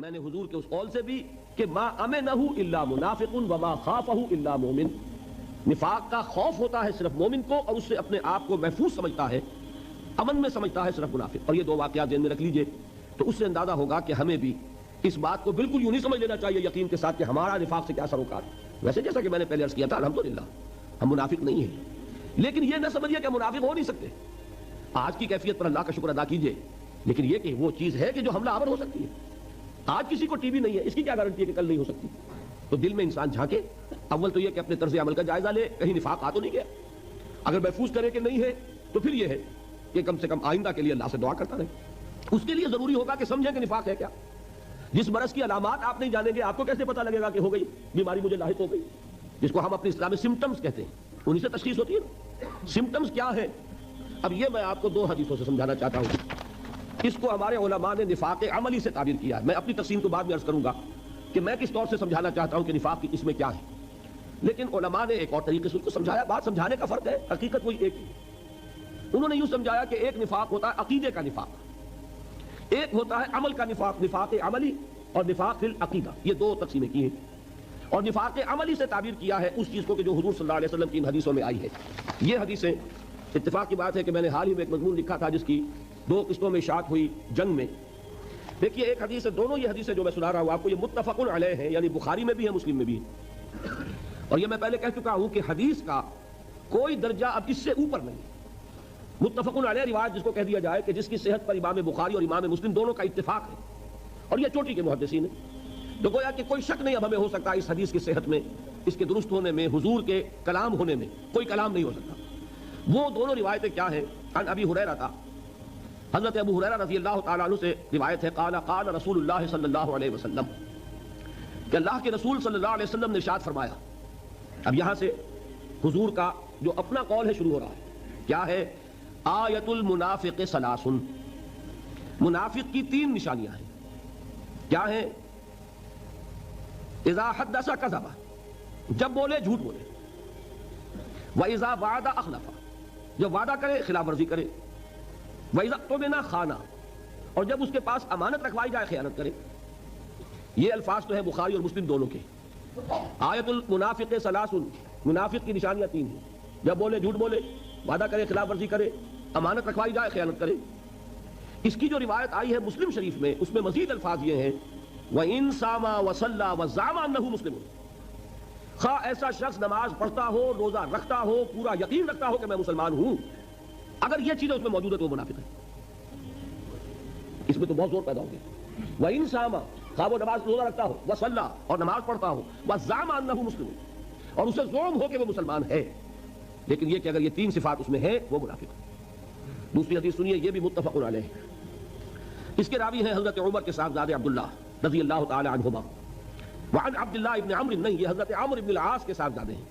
میں نے حضور کے اس قول سے بھی کہ ما امنہ الا منافق وما خافہ الا مومن، نفاق کا خوف ہوتا ہے صرف مومن کو اور اس سے اپنے آپ کو محفوظ سمجھتا ہے، امن میں سمجھتا ہے صرف منافق۔ اور یہ دو واقعات ذہن میں رکھ لیجئے تو اس سے اندازہ ہوگا کہ ہمیں بھی اس بات کو بالکل یوں نہیں سمجھ لینا چاہیے یقین کے ساتھ کہ ہمارا نفاق سے کیا سروکار ہے۔ ویسے جیسا کہ میں نے پہلے عرض کیا تھا الحمدللہ ہم منافق نہیں ہیں، لیکن یہ نہ سمجھیے کہ منافق ہو نہیں سکتے۔ آج کی کیفیت پر اللہ کا شکر ادا کیجئے، لیکن یہ کہ وہ چیز ہے کہ جو حملہ آور ہو سکتی ہے۔ آج کسی کو ٹی وی نہیں ہے، اس کی کیا گارنٹی ہے کہ کل نہیں ہو سکتی؟ تو دل میں انسان جھانکے، اول تو یہ کہ اپنے طرز عمل کا جائزہ لے، کہیں نفاق آ تو نہیں گیا۔ اگر محفوظ کرے کہ نہیں ہے تو پھر یہ ہے کہ کم سے کم آئندہ کے لیے اللہ سے دعا کرتا رہے۔ اس کے لیے ضروری ہوگا کہ سمجھیں کہ نفاق ہے کیا۔ جس مرض کی علامات آپ نہیں جانیں گے، آپ کو کیسے پتہ لگے گا کہ ہو گئی بیماری مجھے لاحق ہو گئی؟ جس کو ہم اپنے اسلام میں سمٹمز کہتے ہیں، انہی سے تشخیص ہوتی ہے نا۔ سمٹمز کیا ہے؟ اب یہ میں آپ کو دو حدیثوں سے سمجھانا چاہتا ہوں۔ اس کو ہمارے علماء نے نفاق عملی سے تعبیر کیا ہے۔ میں اپنی تقسیم کو بعد میں عرض کروں گا کہ میں کس طور سے سمجھانا چاہتا ہوں کہ نفاق کی قسمیں کیا ہیں، لیکن علماء نے ایک اور طریقے سے اس کو سمجھایا۔ بات سمجھانے کا فرق ہے، حقیقت وہی ایک ہے۔ انہوں نے یوں سمجھایا کہ ایک نفاق ہوتا ہے عقیدے کا نفاق، ایک ہوتا ہے عمل کا نفاق، نفاق عملی اور نفاق فی العقیدہ، یہ دو تقسیمیں کی ہیں۔ اور نفاق عملی سے تعبیر کیا ہے اس چیز کو کہ جو حضور صلی اللہ علیہ وسلم کی ان حدیثوں میں آئی ہے۔ یہ حدیثیں اتفاق کی بات ہے کہ میں نے حال ہی میں ایک مضمون لکھا تھا جس کی دو قسطوں میں اشاعت ہوئی جنگ میں۔ دیکھیے ایک حدیث ہے، دونوں یہ حدیثیں جو میں سنا رہا ہوں آپ کو، یہ متفق علیہ ہیں، یعنی بخاری میں بھی ہے مسلم میں بھی ہے۔ اور یہ میں پہلے کہہ چکا ہوں کہ حدیث کا کوئی درجہ اب اس سے اوپر نہیں۔ متفق علیہ روایت جس کو کہہ دیا جائے کہ جس کی صحت پر امام بخاری اور امام مسلم دونوں کا اتفاق ہے، اور یہ چوٹی کے محدثین ہیں، تو گویا کہ کوئی شک نہیں اب ہمیں ہو سکتا اس حدیث کی صحت میں، اس کے درست ہونے میں، حضور کے کلام ہونے میں کوئی کلام نہیں ہو سکتا۔ وہ دونوں روایتیں کیا ہیں؟ عن ابی ہریرہ تھا، حضرت ابو ہریرہ رضی اللہ تعالیٰ عنہ سے روایت ہے، قال قال رسول اللہ صلی اللہ علیہ وسلم، کہ اللہ کے رسول صلی اللہ علیہ وسلم نے ارشاد فرمایا۔ اب یہاں سے حضور کا جو اپنا قول ہے شروع ہو رہا ہے، کیا ہے؟ آیت المنافق ثلاث، منافق کی تین نشانیاں ہیں۔ کیا ہیں؟ اذا حدث کذب، جب بولے جھوٹ بولے، واذا وعد اخلف، جب وعدہ کرے خلاف ورزی کرے، واذا اؤتمن خان، اور جب اس کے پاس امانت رکھوائی جائے خیانت کرے۔ یہ الفاظ تو ہیں بخاری اور مسلم دونوں کے۔ آیت المنافق ثلاث، منافق کی نشانیاں تین ہیں، جب بولے جھوٹ بولے، وعدہ کرے خلاف ورزی کرے، امانت رکھوائی جائے خیانت کرے۔ اس کی جو روایت آئی ہے مسلم شریف میں، اس میں مزید الفاظ یہ ہیں، وَإِن صَامَ وَصَلَّى وَزَعَمَ أَنَّهُ مُسْلِمٌ، خواہ ایسا شخص نماز پڑھتا ہو، روزہ رکھتا ہو، پورا یقین رکھتا ہو کہ میں مسلمان ہوں، اگر یہ چیزیں اس میں موجود ہے تو وہ منافق ہے۔ اس میں تو بہت زور پیدا ہو گیا۔ وَإِن صَامَ، خواہ وہ نماز روزہ رکھتا ہو، وَصَلَّى اور نماز پڑھتا ہو، وَزَعَمَ أَنَّهُ مُسْلِمٌ اور اسے زعم ہو کہ وہ مسلمان ہے، لیکن یہ کہ اگر یہ تین صفات اس میں ہیں وہ منافق ہے۔ دوسری حدیث سنیے، یہ بھی متفق علیہ، اس کے راوی ہیں حضرت عمر کے صاحبزادے عبداللہ رضی اللہ تعالی عنہما، وعن عبداللہ ابن عمرو، نہیں یہ حضرت عمرو ابن العاص کے صاحبزادے ہیں۔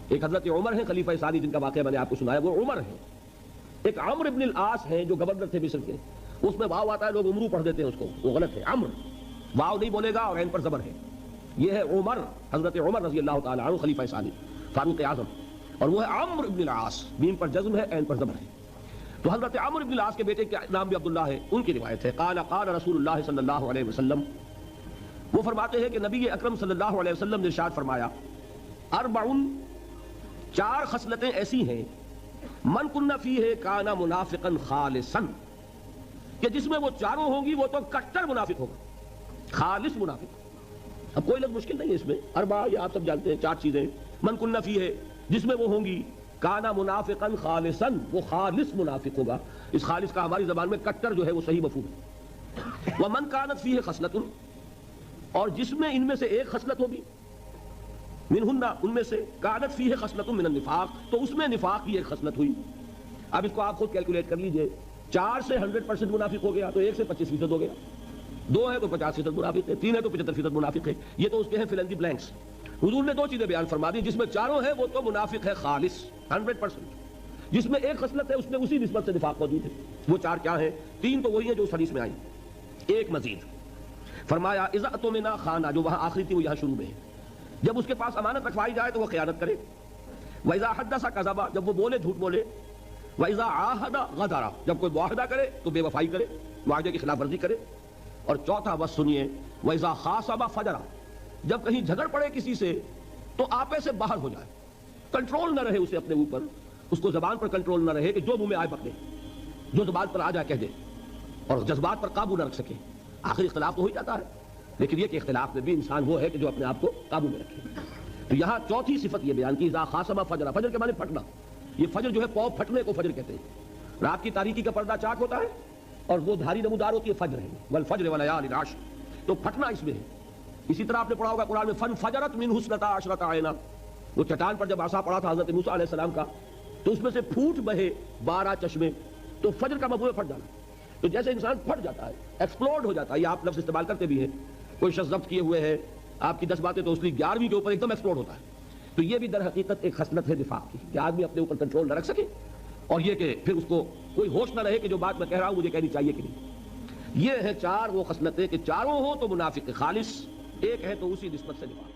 ایک حضرت عمر ہیں خلیفہ ثانی جن کا واقعہ میں نے آپ کو سنایا، وہ عمر ہیں۔ ایک عمرو ابن العاص ہیں جو گورنر تھے مصر کے، اس میں واو آتا ہے، لوگ عمرو پڑھ دیتے ہیں اس کو، وہ غلط ہے، عمرو واو نہیں بولے گا اور عین پر زبر ہے۔ یہ ہے عمر، حضرت عمر رضی اللہ تعالی عنہ خلیفہ ثانی فاروق اعظم، اور وہ ہے عمرو ابن العاص، میم پر جزم ہے عین پر زبر ہے۔ تو حضرت عمرو ابن العاص کے بیٹے کا نام بھی عبداللہ ہے، ان کی روایت ہے، قال قال رسول اللہ صلی اللہ علیہ وسلم، وہ فرماتے ہیں کہ نبی اکرم صلی اللہ علیہ وسلم نے ارشاد فرمایا، اربعن، چار خصلتیں ایسی ہیں، من کن فیہ کان منافقا خالصا، کہ جس میں وہ چاروں ہوں گی وہ تو کٹر منافق ہوگا، خالص منافق۔ اب کوئی لفظ مشکل نہیں ہے اس میں، اربع یہ آپ سب جانتے ہیں، چار چیزیں، من کن فیہ جس میں وہ ہوں گی، کانا منافقا خالصا وہ خالص منافق ہوگا۔ اس خالص کا ہماری زبان میں کٹر جو ہے وہ صحیح مفہوم ہے۔ ومن کانت فیہ خصلۃ، اور جس میں ان میں سے ایک خصلت ہوگی، منہن ان میں سے، کانت فیہ خصلۃ من النفاق تو اس میں نفاق کی ایک خصلت ہوئی۔ اب اس کو آپ خود کیلکولیٹ کر لیجئے، 4 سے 100% منافق ہو گیا تو 1 سے 25% ہو گیا، 2 ہے تو 50% منافق ہے، 3 ہے تو 75% منافق ہے۔ یہ تو اس کے ہیں فل ان دی بلینکس۔ حضور نے 2 چیزیں بیان فرما دی، جس میں چاروں ہیں وہ تو منافق ہے خالص 100%، جس میں ایک خصلت ہے اس میں اسی نسبت سے نفاق موجود ہے۔ وہ 4 کیا ہیں؟ 3 تو وہی ہیں جو اس حدیث میں آئی، ایک مزید فرمایا اذا اؤتمن خان، جو وہاں آخری تھی وہ یہاں شروع میں ہے، جب اس کے پاس امانت رکھوائی جائے تو وہ خیانت کرے، واذا حدث کذب، جب وہ بولے جھوٹ بولے، واذا عاہد غدر، جب کوئی معاہدہ کرے تو بے وفائی کرے، معاہدے کی خلاف ورزی کرے، اور چوتھا بس سنیے وَإِذَا خَاصَمَ فَجَرَ، جب کہیں جھگڑ پڑے کسی سے تو آپے سے باہر ہو جائے، کنٹرول نہ رہے اسے اپنے اوپر، اس کو زبان پر کنٹرول نہ رہے کہ جو منہ میں آئے پکڑے، جو زبان پر آ جائے کہہ دے، اور جذبات پر قابو نہ رکھ سکے۔ آخر اختلاف تو ہو ہی جاتا ہے، لیکن یہ کہ اختلاف میں بھی انسان وہ ہے کہ جو اپنے آپ کو قابو میں رکھے۔ تو یہاں چوتھی صفت یہ بیان کی اذا خاصم فجر، فجر کے معنی پھٹنا، یہ فجر جو ہے پاؤں پھٹنے کو فجر کہتے ہیں۔ رات کی تاریکی کا پردہ چاک ہوتا ہے اور وہ دھاری نمودار ہوتی ہے فجر ہے، والفجر ولیال عشر، تو پھٹنا اس میں ہے۔ اسی طرح آپ نے پڑھا ہوگا قرآن میں فنفجرت منہ اثنتا عشرۃ عینا، وہ چٹان پر جب عصا پڑا تھا حضرت موسیٰ علیہ السلام کا تو اس میں سے پھوٹ بہے 12 چشمے، تو فجر کا مفہوم ہے پھٹ جانا۔ تو جیسے انسان پھٹ جاتا ہے، ایکسپلوڈ ہو جاتا ہے، یہ آپ لفظ استعمال کرتے بھی ہیں، کوئی شخص ضبط کیے ہوئے ہے آپ کی 10 باتیں تو اس کی 11ویں کے اوپر ایک دم ایکسپلوڈ ہوتا ہے۔ تو یہ بھی در حقیقت ایک خصلت ہے نفاق کی کہ آدمی اپنے اوپر کنٹرول نہ رکھ سکے، اور یہ کہ پھر اس کو کوئی ہوش نہ رہے کہ جو بات میں کہہ رہا ہوں مجھے کہنی چاہیے کہ نہیں۔ یہ ہے 4 وہ خصلتیں کہ چاروں ہوں تو منافق خالص، ایک ہے تو اسی نسبت سے نفاق۔